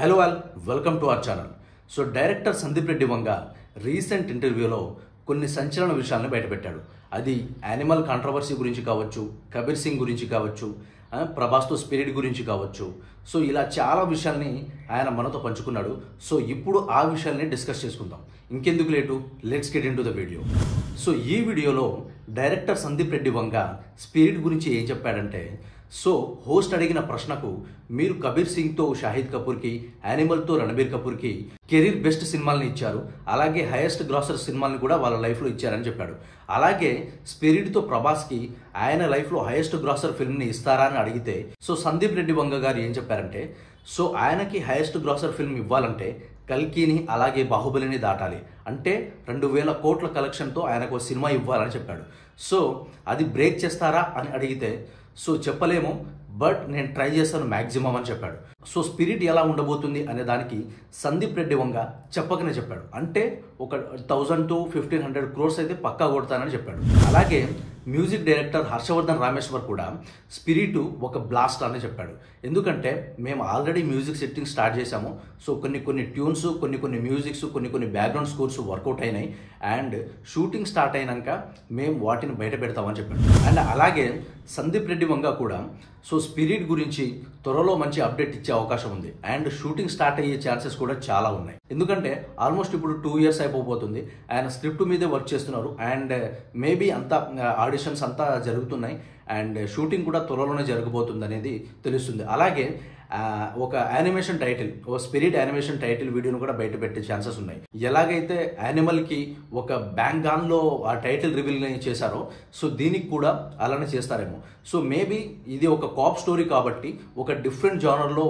Hello all welcome to our channel. So director Sandeep Reddy Vanga recent ఇంటర్వ్యూలో కొన్ని సంచలన విషయాలను బయటపెట్టాడు. అది యానిమల్ కాంట్రవర్సీ గురించి కావచ్చు, కబీర్ సింగ్ గురించి కావచ్చు, ప్రభాస్తో స్పిరిట్ గురించి కావచ్చు. సో ఇలా చాలా విషయాల్ని ఆయన మనతో పంచుకున్నాడు. సో ఇప్పుడు ఆ విషయాల్ని డిస్కస్ చేసుకుందాం. ఇంకెందుకు late, let's get in to the video. So ఈ వీడియోలో డైరెక్టర్ సందీప్ రెడ్డి వంగ స్పిరిట్ గురించి ఏం చెప్పాడంటే, సో హోస్ట్ అడిగిన ప్రశ్నకు మీరు కబీర్ సింగ్తో షాహిద్ కపూర్కి, యానిమల్తో రణబీర్ కపూర్కి కెరీర్ బెస్ట్ సినిమాలని ఇచ్చారు, అలాగే హైయెస్ట్ గ్రాసర్ సినిమాని కూడా వాళ్ళ లైఫ్లో ఇచ్చారని చెప్పాడు. అలాగే స్పిరిట్తో ప్రభాస్కి ఆయన లైఫ్లో హైయెస్ట్ గ్రాసర్ ఫిల్మ్ని ఇస్తారా అని అడిగితే, సో సందీప్ రెడ్డి వంగ గారు ఏం చెప్పారంటే, సో ఆయనకి హైయెస్ట్ గ్రాసర్ ఫిల్మ్ ఇవ్వాలంటే కల్కిని అలాగే బాహుబలిని దాటాలి, అంటే 2000 కోట్ల కలెక్షన్తో ఆయనకు సినిమా ఇవ్వాలని చెప్పాడు. సో అది బ్రేక్ చేస్తారా అని అడిగితే, సో చెప్పలేము, బట్ నేను ట్రై చేస్తాను మ్యాక్సిమం అని చెప్పాడు. సో స్పిరిట్ ఎలా ఉండబోతుంది అనే దానికి సందీప్ రెడ్డి వంగ చెప్పకనే చెప్పాడు. అంటే ఒక 1000 to 1500 crores అయితే పక్కా కొడతానని చెప్పాడు. అలాగే మ్యూజిక్ డైరెక్టర్ హర్షవర్ధన్ రామేశ్వర్ కూడా స్పిరిట్ ఒక బ్లాస్ట్ అని చెప్పాడు. ఎందుకంటే మేము ఆల్రెడీ మ్యూజిక్ సెట్టింగ్ స్టార్ట్ చేశాము. సో కొన్ని ట్యూన్స్, కొన్ని మ్యూజిక్స్, కొన్ని బ్యాక్గ్రౌండ్ స్కోర్స్ వర్కౌట్ అయినాయి. అండ్ షూటింగ్ స్టార్ట్ అయినాక మేము వాటిని బయట పెడతామని చెప్పాడు. అండ్ అలాగే సందీప్ రెడ్డి వంగ కూడా సో స్పిరిట్ గురించి త్వరలో మంచి అప్డేట్ ఇచ్చే అవకాశం ఉంది. అండ్ షూటింగ్ స్టార్ట్ అయ్యే ఛాన్సెస్ కూడా చాలా ఉన్నాయి. ఎందుకంటే ఆల్మోస్ట్ ఇప్పుడు 2 years అయిపోతుంది. ఆయన స్క్రిప్ట్ మీదే వర్క్ చేస్తున్నారు. అండ్ మేబీ అంతా ఆడిషన్స్ అంతా జరుగుతున్నాయి. అండ్ షూటింగ్ కూడా త్వరలోనే జరగబోతుంది అనేది తెలుస్తుంది. అలాగే ఒక యానిమేషన్ టైటిల్, ఒక స్పిరిట్ యానిమేషన్ టైటిల్ వీడియోను కూడా బయట పెట్టే ఛాన్సెస్ ఉన్నాయి. ఎలాగైతే యానిమల్కి ఒక బ్యాంగాన్లో ఆ టైటిల్ రివీల్ చేశారో, సో దీనికి కూడా అలానే చేస్తారేమో. సో మేబీ ఇది ఒక కాప్ స్టోరీ కాబట్టి ఒక డిఫరెంట్ జానర్లో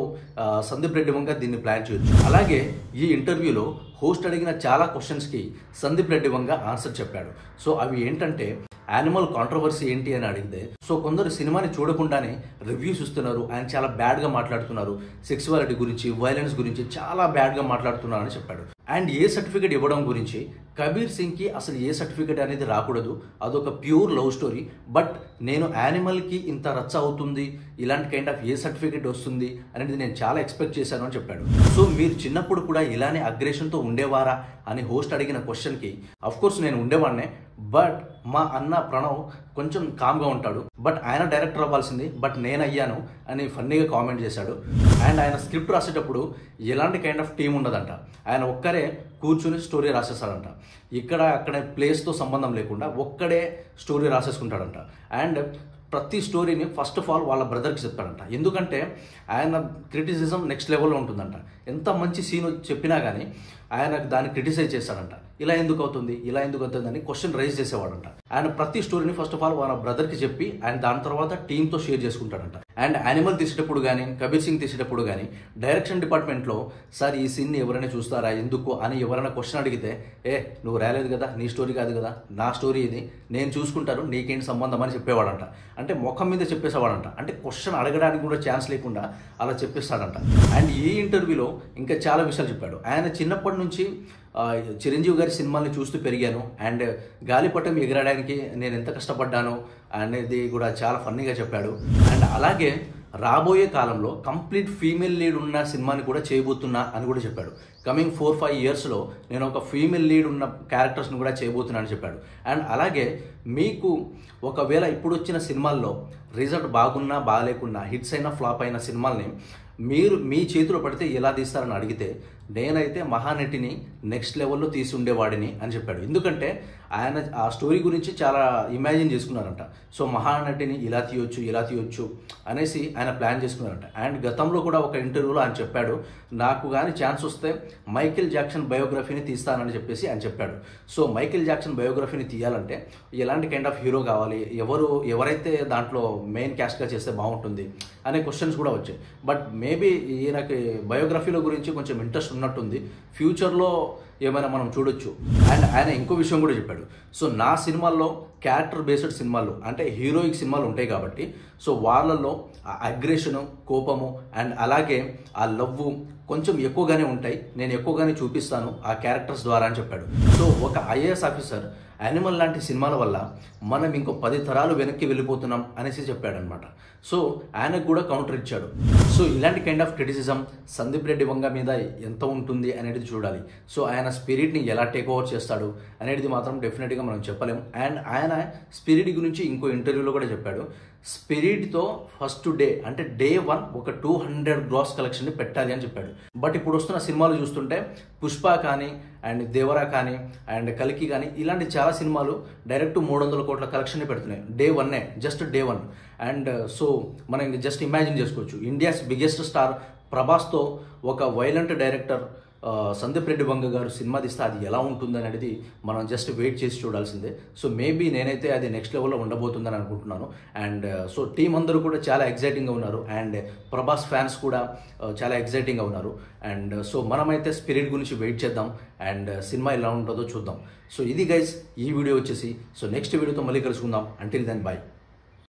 సందీప్ రెడ్డి వంగ దీన్ని ప్లాన్ చేయొచ్చు. అలాగే ఈ ఇంటర్వ్యూలో హోస్ట్ అడిగిన చాలా క్వశ్చన్స్కి సందీప్ రెడ్డి వంగ ఆన్సర్ చెప్పాడు. సో అవి ఏంటంటే, యానిమల్ కాంట్రవర్సీ ఏంటి అని అడిగితే, సో కొందరు సినిమాని చూడకుండానే రివ్యూస్ ఇస్తున్నారు, ఆయన చాలా బ్యాడ్గా మాట్లాడుతున్నారు, సెక్సువాలిటీ గురించి, వైలెన్స్ గురించి చాలా బ్యాడ్గా మాట్లాడుతున్నారు అని చెప్పాడు. అండ్ ఏ సర్టిఫికేట్ ఇవ్వడం గురించి, కబీర్ సింగ్కి అసలు ఏ సర్టిఫికేట్ అనేది రాకూడదు, అదొక ప్యూర్ లవ్ స్టోరీ. బట్ నేను యానిమల్కి ఇంత రచ్చ అవుతుంది, ఇలాంటి కైండ్ ఆఫ్ ఏ సర్టిఫికేట్ వస్తుంది అనేది నేను చాలా ఎక్స్పెక్ట్ చేశాను అని చెప్పాడు. సో మీరు చిన్నప్పుడు కూడా ఇలానే అగ్రెషన్తో ఉండేవారా అని హోస్ట్ అడిగిన క్వశ్చన్కి, అఫ్కోర్స్ నేను ఉండేవాడినే, బట్ మా అన్న ప్రణవ్ కొంచెం కామ్గా ఉంటాడు, బట్ ఆయన డైరెక్టర్ అవ్వాల్సింది, బట్ నేను అయ్యాను అని ఫన్నీగా కామెంట్ చేశాడు. అండ్ ఆయన స్క్రిప్ట్ రాసేటప్పుడు ఎలాంటి కైండ్ ఆఫ్ టీం ఉండదంట, ఆయన ఒక్కరే కూర్చుని స్టోరీ రాసేస్తాడంట. ఇక్కడ అక్కడ ప్లేస్తో సంబంధం లేకుండా ఒక్కడే స్టోరీ రాసేసుకుంటాడంట. అండ్ ప్రతి స్టోరీని ఫస్ట్ ఆఫ్ ఆల్ వాళ్ళ బ్రదర్కి చెప్తాడంట. ఎందుకంటే ఆయన క్రిటిసిజం నెక్స్ట్ లెవెల్లో ఉంటుందంట. ఎంత మంచి సీన్ చెప్పినా కానీ ఆయన దాన్ని క్రిటిసైజ్ చేస్తాడంట. ఇలా ఎందుకు అవుతుంది, ఇలా ఎందుకు అవుతుంది అని క్వశ్చన్ రైజ్ చేసేవాడంట. ఆయన ప్రతి స్టోరీని ఫస్ట్ ఆఫ్ ఆల్ వాళ్ళ బ్రదర్కి చెప్పి ఆయన దాని తర్వాత టీంతో షేర్ చేసుకుంటాడంట. అండ్ యానిమల్ తీసేటప్పుడు కానీ, కబీర్ సింగ్ తీసేటప్పుడు కానీ డైరెక్షన్ డిపార్ట్మెంట్లో, సార్ ఈ సీన్ని ఎవరైనా చూస్తారా, ఎందుకు అని ఎవరైనా క్వశ్చన్ అడిగితే, నువ్వు రాలేదు కదా, నీ స్టోరీ కాదు కదా, నా స్టోరీ ఇది, నేను చూసుకుంటాను, నీకేంటి సంబంధం అని చెప్పేవాడంట. అంటే ముఖం మీద చెప్పేసేవాడంట. అంటే క్వశ్చన్ అడగడానికి కూడా ఛాన్స్ లేకుండా అలా చెప్పేస్తాడంట. అండ్ ఈ ఇంటర్వ్యూలో ఇంకా చాలా విషయాలు చెప్పాడు. ఆయన చిన్నప్పటి నుంచి చిరంజీవి గారి సినిమాల్ని చూస్తూ పెరిగాను, అండ్ గాలిపటం ఎగరడానికి నేను ఎంత కష్టపడ్డాను అనేది కూడా చాలా ఫన్నీగా చెప్పాడు. అండ్ అలాగే రాబోయే కాలంలో కంప్లీట్ ఫీమేల్ లీడ్ ఉన్న సినిమాని కూడా చేయబోతున్నా అని కూడా చెప్పాడు. కమింగ్ 4-5 yearsలో నేను ఒక ఫీమేల్ లీడ్ ఉన్న క్యారెక్టర్స్ని కూడా చేయబోతున్నా అని చెప్పాడు. అండ్ అలాగే మీకు ఒకవేళ ఇప్పుడు వచ్చిన సినిమాల్లో రిజల్ట్ బాగున్నా బాగాలేకున్నా, హిట్స్ అయినా ఫ్లాప్ అయిన సినిమాల్ని మీరు మీ చేతిలో పడితే ఎలా తీస్తారని అడిగితే, నేనైతే మహానటిని నెక్స్ట్ లెవెల్లో తీసి ఉండేవాడిని అని చెప్పాడు. ఎందుకంటే ఆయన ఆ స్టోరీ గురించి చాలా ఇమాజిన్ చేసుకున్నారంట. సో మహానటిని ఇలా తీయొచ్చు అనేసి ఆయన ప్లాన్ చేసుకున్నారంట. అండ్ గతంలో కూడా ఒక ఇంటర్వ్యూలో ఆయన చెప్పాడు, నాకు కానీ ఛాన్స్ వస్తే మైకేల్ జాక్సన్ బయోగ్రఫీని తీస్తానని చెప్పేసి ఆయన చెప్పాడు. సో మైకేల్ జాక్సన్ బయోగ్రఫీని తీయాలంటే ఎలాంటి కైండ్ ఆఫ్ హీరో కావాలి, ఎవరైతే దాంట్లో మెయిన్ క్యాస్ట్గా చేస్తే బాగుంటుంది అనే క్వశ్చన్స్ కూడా వచ్చాయి. బట్ మేబీ ఈయనకి బయోగ్రఫీలో గురించి కొంచెం ఇంట్రెస్ట్ ఉన్నట్టుంది. ఫ్యూచర్లో ఏమైనా మనం చూడొచ్చు. అండ్ ఆయన ఇంకో విషయం కూడా చెప్పాడు. సో నా సినిమాల్లో క్యారెక్టర్ బేస్డ్ సినిమాలు అంటే హీరోయిక్ సినిమాలు ఉంటాయి కాబట్టి సో వాళ్ళల్లో ఆ అగ్రెషను, కోపము అండ్ అలాగే ఆ లవ్వు కొంచెం ఎక్కువగానే ఉంటాయి. నేను ఎక్కువగానే చూపిస్తాను ఆ క్యారెక్టర్స్ ద్వారా అని చెప్పాడు. సో ఒక ఐఏఎస్ ఆఫీసర్ యానిమల్ లాంటి సినిమాల వల్ల మనం ఇంకో 10 తరాలు వెనక్కి వెళ్ళిపోతున్నాం అనేసి చెప్పాడనమాట. సో ఆయనకు కూడా కౌంటర్ ఇచ్చాడు. సో ఇలాంటి kind of criticism Sandeep Reddy Vanga మీద ఎంత ఉంటుంది అనేది చూడాలి. సో ఆయన స్పిరిట్ని ఎలా టేక్ ఓవర్ చేస్తాడు అనేది మాత్రం డెఫినెట్గా మనం చెప్పలేము. అండ్ ఆయన స్పిరిట్ గురించి ఇంకో ఇంటర్వ్యూలో కూడా చెప్పాడు. స్పిరిట్తో ఫస్ట్ డే అంటే డే 1 ఒక 200 గ్రాస్ కలెక్షన్ని పెట్టాలి అని చెప్పాడు. బట్ ఇప్పుడు వస్తున్న సినిమాలు చూస్తుంటే పుష్ప కానీ అండ్ దేవరా కానీ అండ్ కల్కి కానీ ఇలాంటి చాలా సినిమాలు డైరెక్ట్ 300 కోట్ల కలెక్షన్ని పెడుతున్నాయి day 1, just day 1. And so మనం జస్ట్ ఇమాజిన్ చేసుకోవచ్చు, ఇండియాస్ బిగ్గెస్ట్ స్టార్ ప్రభాస్తో ఒక వైలెంట్ డైరెక్టర్ సందీప్ రెడ్డి వంగ గారు సినిమా తీస్తే అది ఎలా ఉంటుంది అనేది మనం జస్ట్ వెయిట్ చేసి చూడాల్సిందే. సో మేబీ నేనైతే అది నెక్స్ట్ లెవెల్లో ఉండబోతుందని అనుకుంటున్నాను. అండ్ సో టీం అందరూ కూడా చాలా ఎగ్జైటింగ్గా ఉన్నారు అండ్ ప్రభాస్ ఫ్యాన్స్ కూడా చాలా ఎగ్జైటింగ్గా ఉన్నారు. అండ్ సో మనమైతే స్పిరిట్ గురించి వెయిట్ చేద్దాం అండ్ సినిమా ఎలా ఉంటుందో చూద్దాం. సో ఇది గైస్ ఈ వీడియో వచ్చేసి. సో నెక్స్ట్ వీడియోతో మళ్ళీ కలుసుకుందాం. Until then bye.